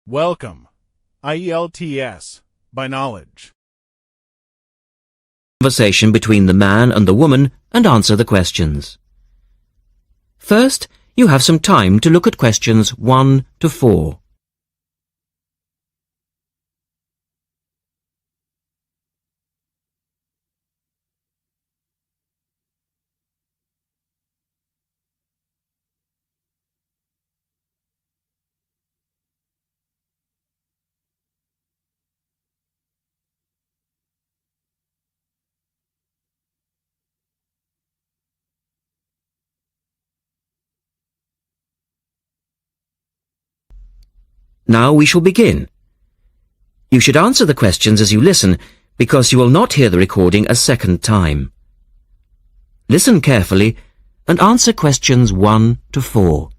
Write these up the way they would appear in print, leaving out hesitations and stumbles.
Welcome. ielts, by knowledge. Conversation between the man and the woman and answer the questions. First, you have some time to look at questions 1 to 4. Now we shall begin. You should answer the questions as you listen, because you will not hear the recording a second time. Listen carefully and answer questions 1 to 4.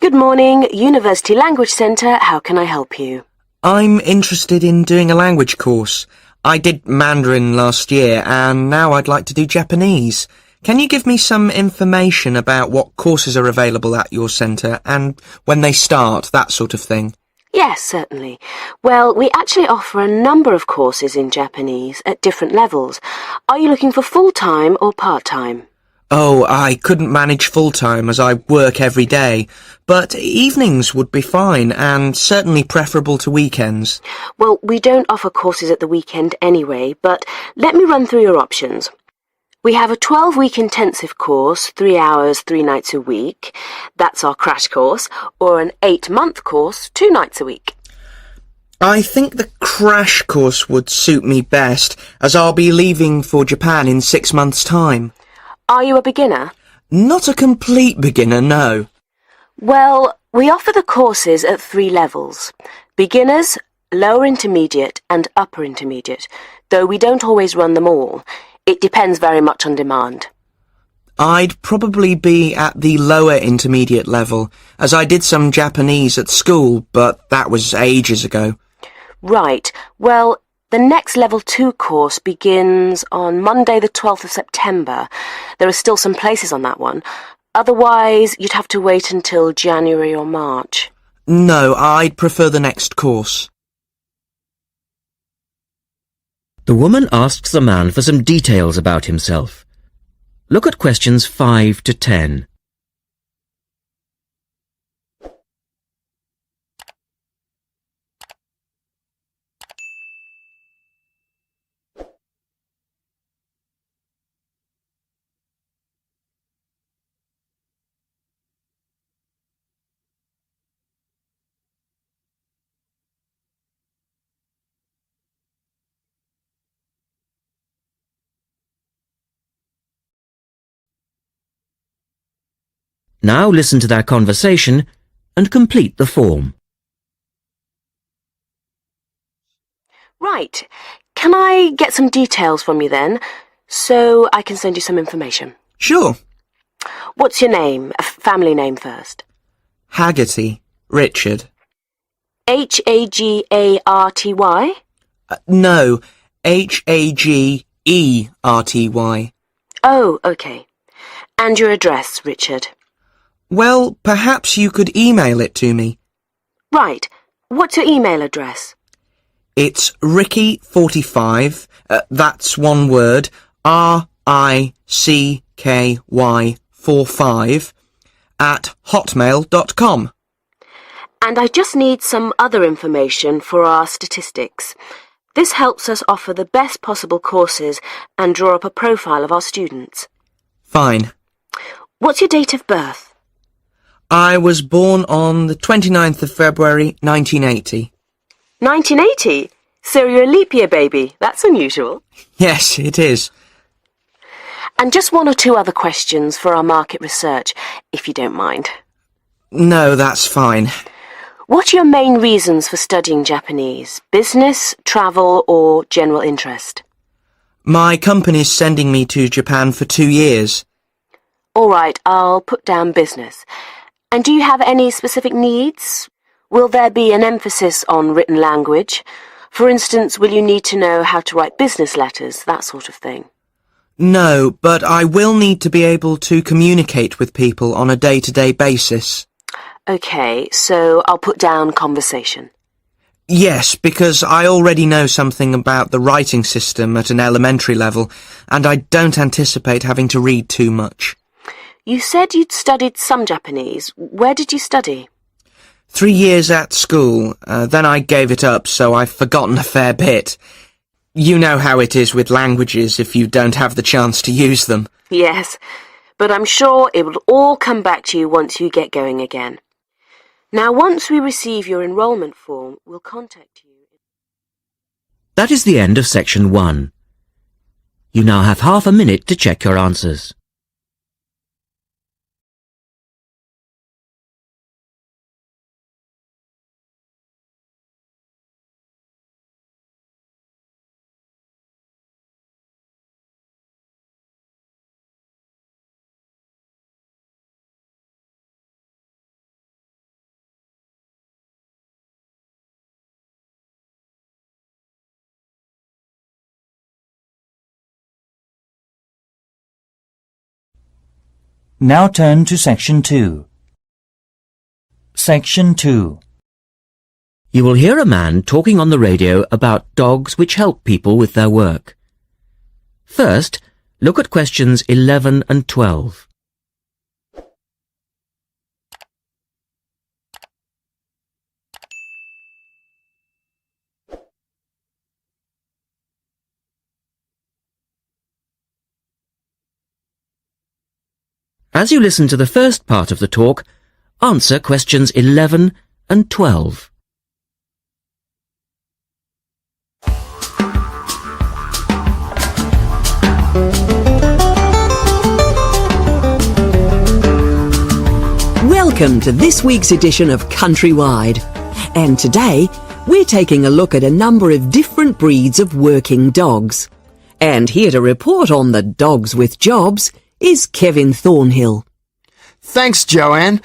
Good morning, University Language Centre. How can I help you? I'm interested in doing a language course. I did Mandarin last year and now I'd like to do Japanese. Can you give me some information about what courses are available at your centre and when they start, that sort of thing? Yes, certainly. Well, we actually offer a number of courses in Japanese at different levels. Are you looking for full-time or part-time? Oh, I couldn't manage full-time as I work every day, but evenings would be fine and certainly preferable to weekends. Well, we don't offer courses at the weekend anyway, but let me run through your options. We have a 12-week intensive course, 3 hours, 3 nights a week. That's our crash course. Or an 8-month course, 2 nights a week. I think the crash course would suit me best, as I'll be leaving for Japan in 6 months' time. Are you a beginner? Not a complete beginner, no. Well, we offer the courses at 3 levels. Beginners, lower intermediate and upper intermediate, though we don't always run them all. It depends very much on demand. I'd probably be at the lower intermediate level, as I did some Japanese at school, but that was ages ago. Right. Well, the next Level 2 course begins on Monday the 12th of September. There are still some places on that one. Otherwise, you'd have to wait until January or March. No, I'd prefer the next course. The woman asks the man for some details about himself. Look at questions 5 to 10. Now listen to their conversation and complete the form. Right. Can I get some details from you then, so I can send you some information? Sure. What's your name? A family name first. Haggerty. Richard. Hagarty? No, Hagerty. Oh, okay. And your address, Richard? Well, perhaps you could email it to me. Right. What's your email address? It's Ricky45, that's one word, RICKY45, at hotmail.com. And I just need some other information for our statistics. This helps us offer the best possible courses and draw up a profile of our students. Fine. What's your date of birth? I was born on the 29th of February, 1980. 1980? So you're a leap year baby. That's unusual. Yes, it is. And just 1 or 2 other questions for our market research, if you don't mind. No, that's fine. What are your main reasons for studying Japanese? Business, travel, or general interest? My company's sending me to Japan for 2 years. All right, I'll put down business. And do you have any specific needs? Will there be an emphasis on written language? For instance, will you need to know how to write business letters, that sort of thing? No, but I will need to be able to communicate with people on a day-to-day basis. Okay, so I'll put down conversation. Yes, because I already know something about the writing system at an elementary level, and I don't anticipate having to read too much. You said you'd studied some Japanese. Where did you study? 3 years at school, then I gave it up, so I've forgotten a fair bit. You know how it is with languages if you don't have the chance to use them. Yes, but I'm sure it will all come back to you once you get going again. Now, once we receive your enrolment form, we'll contact you. That is the end of section 1. You now have half a minute to check your answers. Now turn to Section 2. Section 2. You will hear a man talking on the radio about dogs which help people with their work. First, look at questions 11 and 12. As you listen to the first part of the talk, answer questions 11 and 12. Welcome to this week's edition of Countrywide. And today, we're taking a look at a number of different breeds of working dogs. And here to report on the dogs with jobs is Kevin Thornhill. Thanks, Joanne.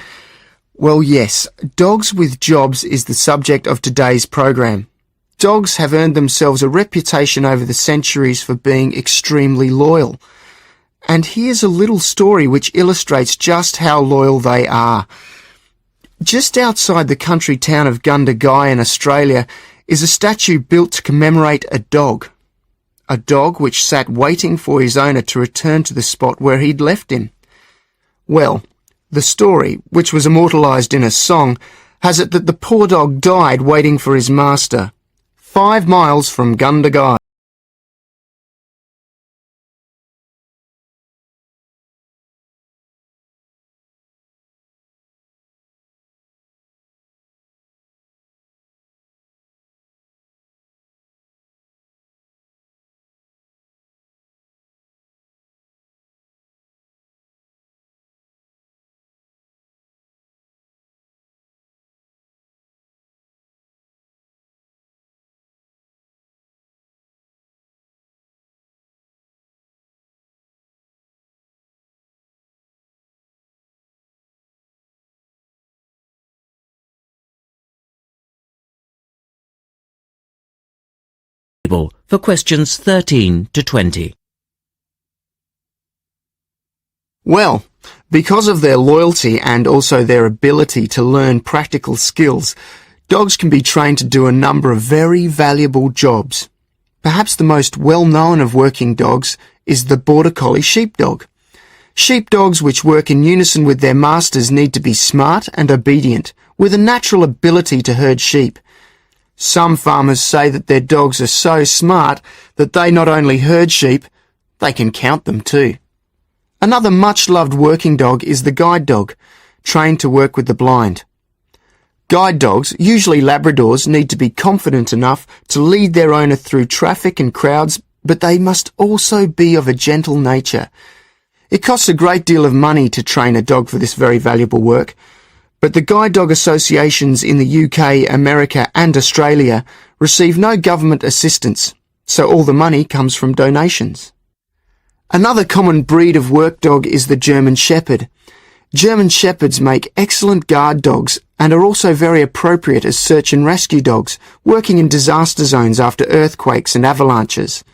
Well, yes, dogs with jobs is the subject of today's program. Dogs have earned themselves a reputation over the centuries for being extremely loyal. And here's a little story which illustrates just how loyal they are. Just outside the country town of Gundagai in Australia is a statue built to commemorate a dog. A dog which sat waiting for his owner to return to the spot where he'd left him. Well, the story, which was immortalised in a song, has it that the poor dog died waiting for his master, 5 miles from Gundagai. For questions 13 to 20. Well, because of their loyalty and also their ability to learn practical skills, dogs can be trained to do a number of very valuable jobs. Perhaps the most well-known of working dogs is the Border Collie sheepdog. Sheepdogs which work in unison with their masters need to be smart and obedient, with a natural ability to herd sheep. Some farmers say that their dogs are so smart that they not only herd sheep, they can count them too. Another much-loved working dog is the guide dog, trained to work with the blind. Guide dogs, usually Labradors, need to be confident enough to lead their owner through traffic and crowds, but they must also be of a gentle nature. It costs a great deal of money to train a dog for this very valuable work, but the guide dog associations in the UK, America and Australia receive no government assistance, so all the money comes from donations. Another common breed of work dog is the German Shepherd. German Shepherds make excellent guard dogs and are also very appropriate as search and rescue dogs, working in disaster zones after earthquakes and avalanches.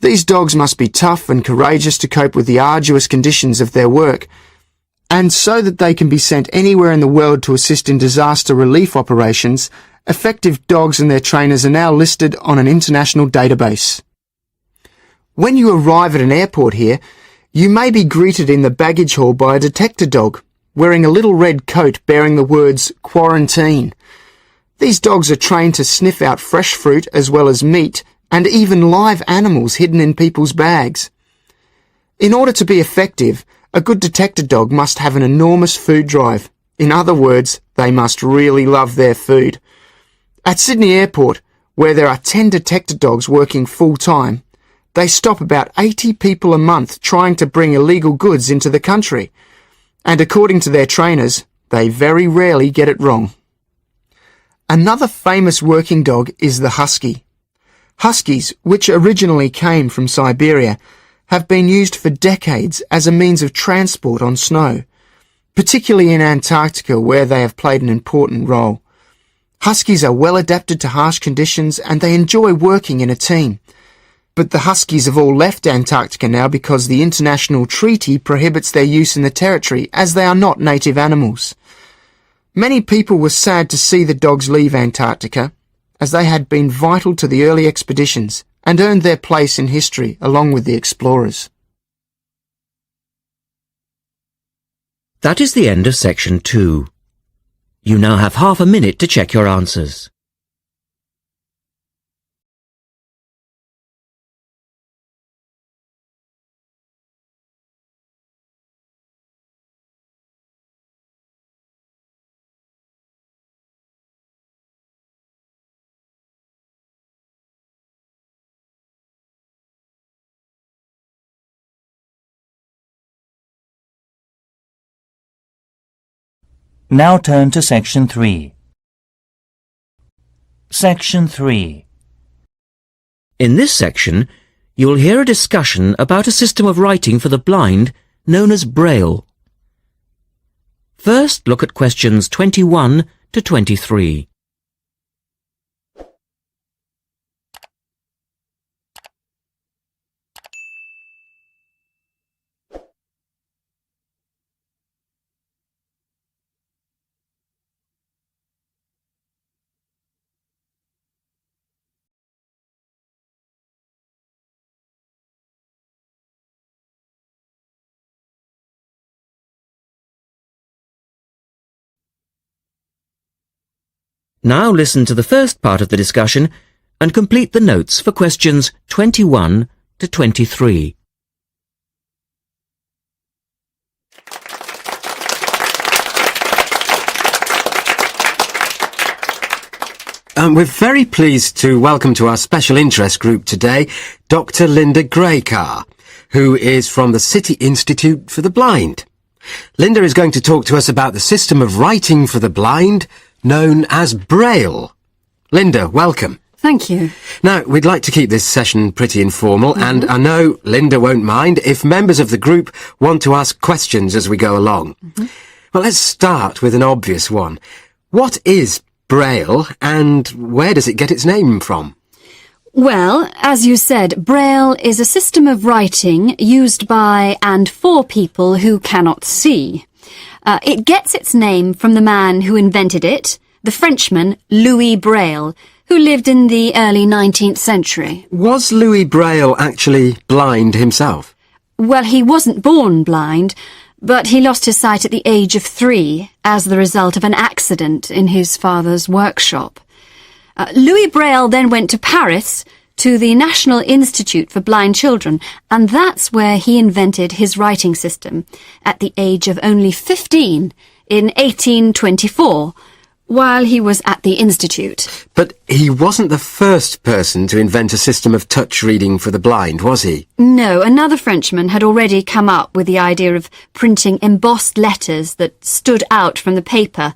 These dogs must be tough and courageous to cope with the arduous conditions of their work, and so that they can be sent anywhere in the world to assist in disaster relief operations, effective dogs and their trainers are now listed on an international database. When you arrive at an airport here, you may be greeted in the baggage hall by a detector dog, wearing a little red coat bearing the words "Quarantine." These dogs are trained to sniff out fresh fruit as well as meat and even live animals hidden in people's bags. In order to be effective, a good detector dog must have an enormous food drive. In other words, they must really love their food. At Sydney Airport, where there are 10 detector dogs working full-time, they stop about 80 people a month trying to bring illegal goods into the country. And according to their trainers, they very rarely get it wrong. Another famous working dog is the husky. Huskies, which originally came from Siberia, have been used for decades as a means of transport on snow, particularly in Antarctica where they have played an important role. Huskies are well adapted to harsh conditions and they enjoy working in a team. But the huskies have all left Antarctica now because the international treaty prohibits their use in the territory as they are not native animals. Many people were sad to see the dogs leave Antarctica, as they had been vital to the early expeditions and earned their place in history along with the explorers. That is the end of section 2. You now have half a minute to check your answers. Now turn to section 3. Section 3. In this section, you will hear a discussion about a system of writing for the blind known as Braille. First, look at questions 21 to 23. Now listen to the first part of the discussion and complete the notes for questions 21 to 23. We're very pleased to welcome to our special interest group today Dr. Linda Graycar, who is from the City Institute for the Blind. Linda is going to talk to us about the system of writing for the blind known as Braille. Linda, welcome. Thank you. Now, we'd like to keep this session pretty informal, and I know Linda won't mind if members of the group want to ask questions as we go along. Well, let's start with an obvious one. What is Braille, and where does it get its name from? Well, as you said, Braille is a system of writing used by and for people who cannot see. It gets its name from the man who invented it, the Frenchman Louis Braille, who lived in the early 19th century. Was Louis Braille actually blind himself? Well, he wasn't born blind, but he lost his sight at the age of 3 as the result of an accident in his father's workshop. Louis Braille then went to Paris to the National Institute for Blind Children, and that's where he invented his writing system at the age of only 15 in 1824, while he was at the Institute. But he wasn't the first person to invent a system of touch reading for the blind, was he? No, another Frenchman had already come up with the idea of printing embossed letters that stood out from the paper,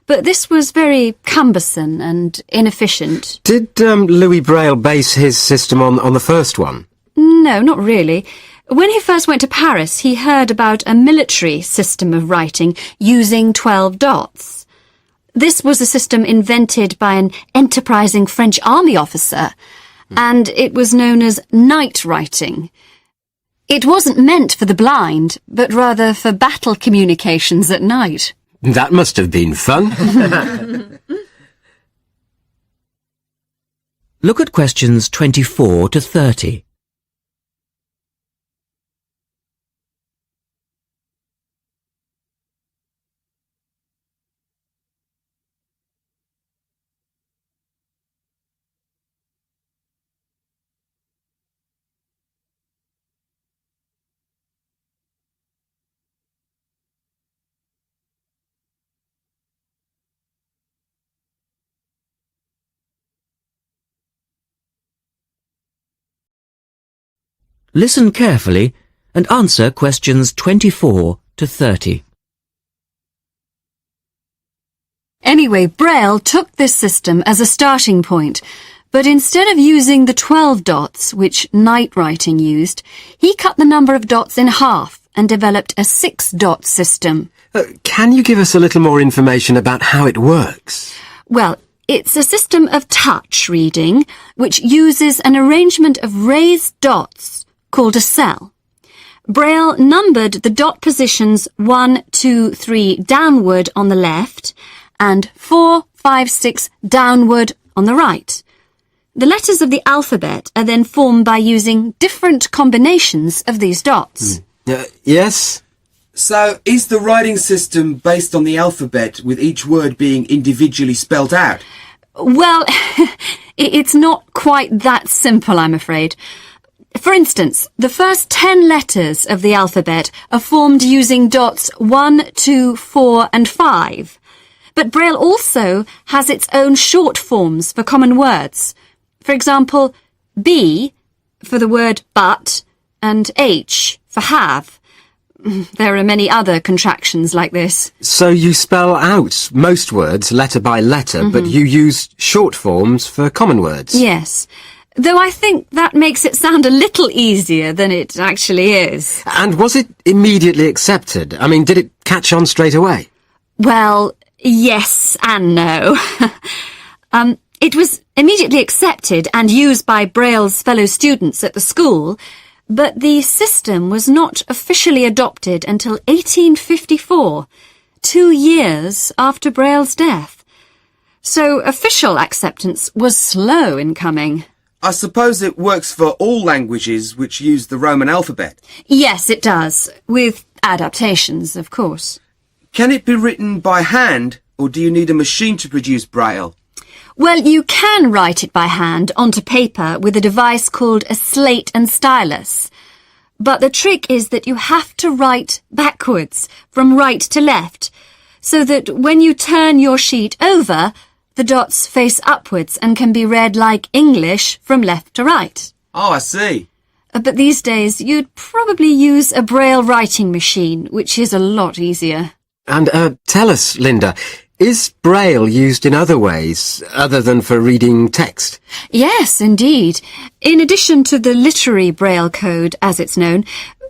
but this was very cumbersome and inefficient. Did Louis Braille base his system on the first one? No, not really. When he first went to Paris, he heard about a military system of writing using 12 dots. This was a system invented by an enterprising French army officer, and it was known as night writing. It wasn't meant for the blind, but rather for battle communications at night. That must have been fun. Look at questions 24 to 30. Listen carefully and answer questions 24 to 30. Anyway, Braille took this system as a starting point, but instead of using the 12 dots, which night writing used, he cut the number of dots in half and developed a 6-dot system. Can you give us a little more information about how it works? Well, it's a system of touch reading, which uses an arrangement of raised dots called a cell. Braille numbered the dot positions 1, 2, 3 downward on the left and 4, 5, 6 downward on the right. The letters of the alphabet are then formed by using different combinations of these dots. Yes? So, is the writing system based on the alphabet with each word being individually spelt out? Well, it's not quite that simple, I'm afraid. For instance, the first 10 letters of the alphabet are formed using dots 1, 2, 4 and 5. But Braille also has its own short forms for common words. For example, B for the word but and H for have. There are many other contractions like this. So you spell out most words letter by letter, but you use short forms for common words? Yes. Though I think that makes it sound a little easier than it actually is. And was it immediately accepted? I mean, did it catch on straight away? Well, yes and no. It was immediately accepted and used by Braille's fellow students at the school, but the system was not officially adopted until 1854, 2 years after Braille's death. So official acceptance was slow in coming. I suppose it works for all languages which use the Roman alphabet. Yes, it does, with adaptations, of course. Can it be written by hand, or do you need a machine to produce Braille? Well, you can write it by hand onto paper with a device called a slate and stylus. But the trick is that you have to write backwards, from right to left, so that when you turn your sheet over, the dots face upwards and can be read like English from left to right. Oh, I see. But these days, you'd probably use a Braille writing machine, which is a lot easier. And tell us, Linda, is Braille used in other ways, other than for reading text? Yes, indeed. In addition to the literary Braille code, as it's known,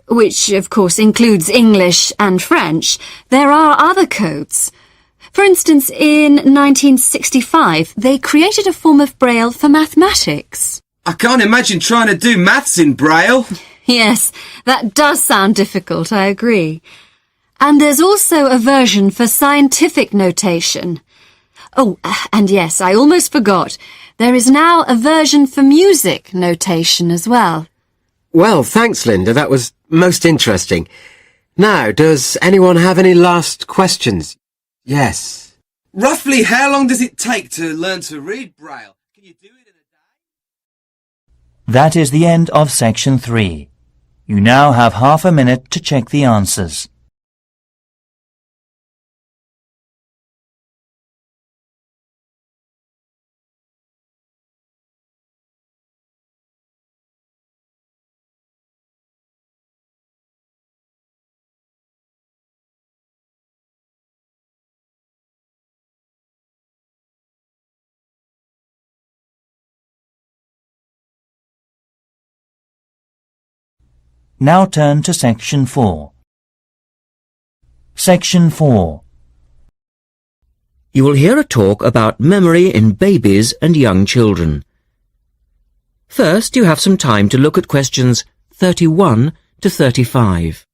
which of course includes English and French, there are other codes. For instance, in 1965, they created a form of Braille for mathematics. I can't imagine trying to do maths in Braille. Yes, that does sound difficult, I agree. And there's also a version for scientific notation. Oh, and yes, I almost forgot. There is now a version for music notation as well. Well, thanks, Linda. That was most interesting. Now, does anyone have any last questions? Yes. Roughly how long does it take to learn to read Braille? Can you do it in a day? That is the end of section 3. You now have half a minute to check the answers. Now turn to section 4. Section 4. You will hear a talk about memory in babies and young children. First, you have some time to look at questions 31 to 35.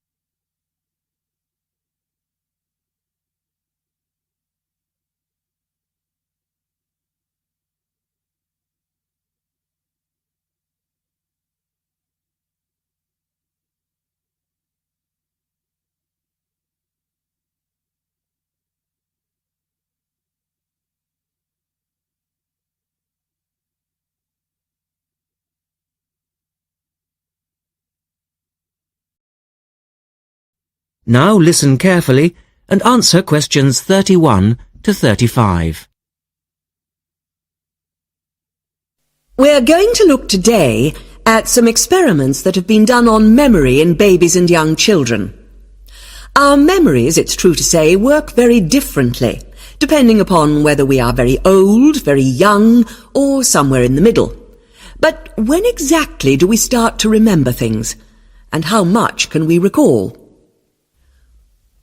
Now listen carefully and answer questions 31 to 35. We're going to look today at some experiments that have been done on memory in babies and young children. Our memories, it's true to say, work very differently, depending upon whether we are very old, very young, or somewhere in the middle. But when exactly do we start to remember things? And how much can we recall?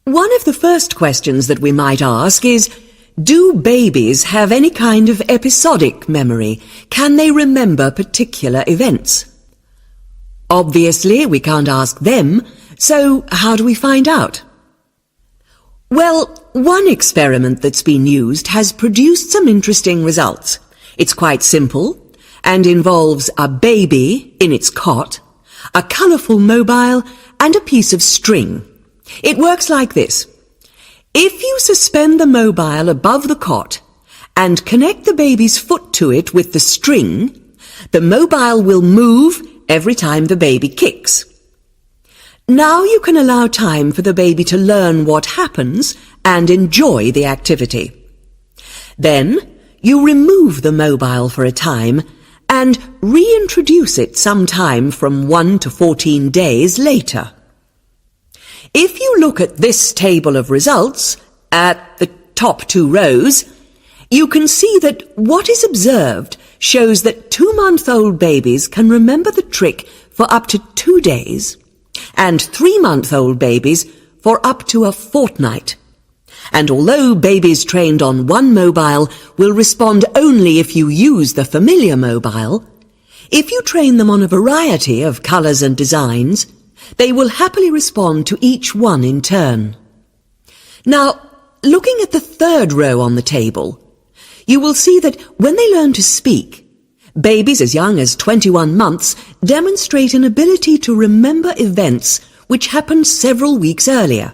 One of the first questions that we might ask is, do babies have any kind of episodic memory? Can they remember particular events? Obviously, we can't ask them, so how do we find out? Well, one experiment that's been used has produced some interesting results. It's quite simple and involves a baby in its cot, a colourful mobile, and a piece of string. It works like this. If you suspend the mobile above the cot and connect the baby's foot to it with the string, the mobile will move every time the baby kicks. Now you can allow time for the baby to learn what happens and enjoy the activity. Then you remove the mobile for a time and reintroduce it sometime from 1 to 14 days later. If you look at this table of results, at the top 2 rows, you can see that what is observed shows that 2-month-old babies can remember the trick for up to 2 days, and 3-month-old babies for up to a fortnight. And although babies trained on one mobile will respond only if you use the familiar mobile, if you train them on a variety of colours and designs, they will happily respond to each one in turn. Now, looking at the 3rd row on the table, you will see that when they learn to speak, babies as young as 21 months demonstrate an ability to remember events which happened several weeks earlier.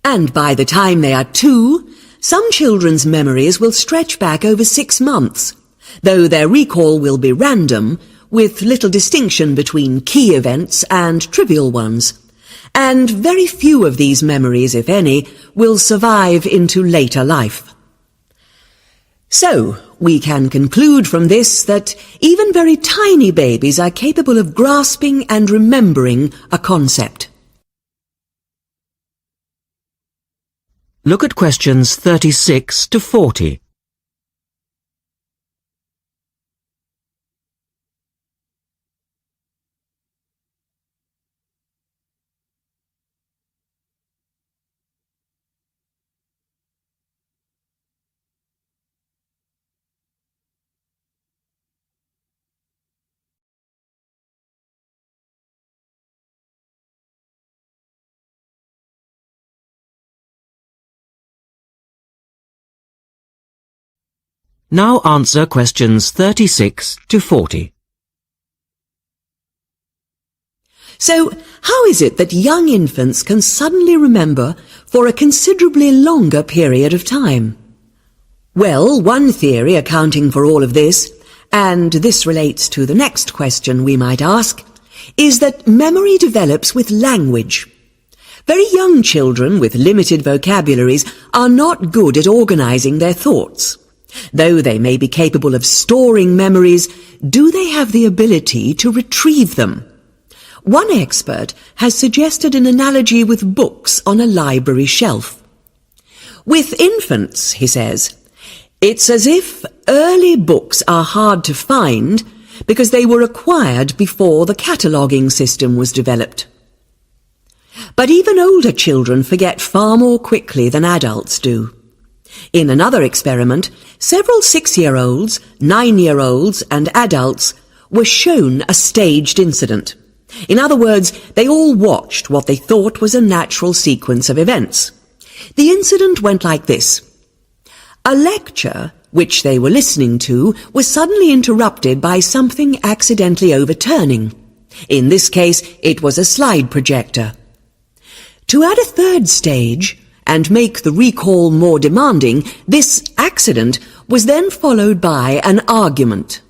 And by the time they are 2, some children's memories will stretch back over 6 months, though their recall will be random, with little distinction between key events and trivial ones. And very few of these memories, if any, will survive into later life. So, we can conclude from this that even very tiny babies are capable of grasping and remembering a concept. Look at questions 36 to 40. Now answer questions 36 to 40. So, how is it that young infants can suddenly remember for a considerably longer period of time? Well, one theory accounting for all of this, and this relates to the next question we might ask, is that memory develops with language. Very young children with limited vocabularies are not good at organizing their thoughts. Though they may be capable of storing memories, do they have the ability to retrieve them? One expert has suggested an analogy with books on a library shelf. With infants, he says, it's as if early books are hard to find because they were acquired before the cataloguing system was developed. But even older children forget far more quickly than adults do. In another experiment, several 6-year-olds, 9-year-olds and adults were shown a staged incident. In other words, they all watched what they thought was a natural sequence of events. The incident went like this. A lecture, which they were listening to, was suddenly interrupted by something accidentally overturning. In this case, it was a slide projector. To add a third stage, and make the recall more demanding, this accident was then followed by an argument.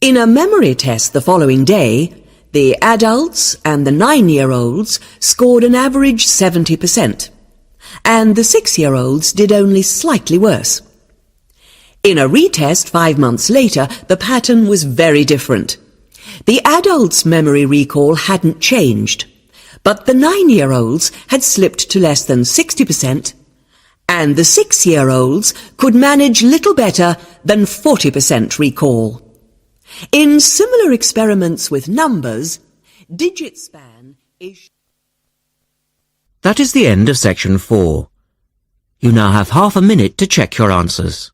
In a memory test the following day, the adults and the 9-year-olds scored an average 70%, and the 6-year-olds did only slightly worse. In a retest 5 months later, the pattern was very different. The adults' memory recall hadn't changed, but the 9-year-olds had slipped to less than 60%, and the 6-year-olds could manage little better than 40% recall. In similar experiments with numbers, digit span is... That is the end of section 4. You now have half a minute to check your answers.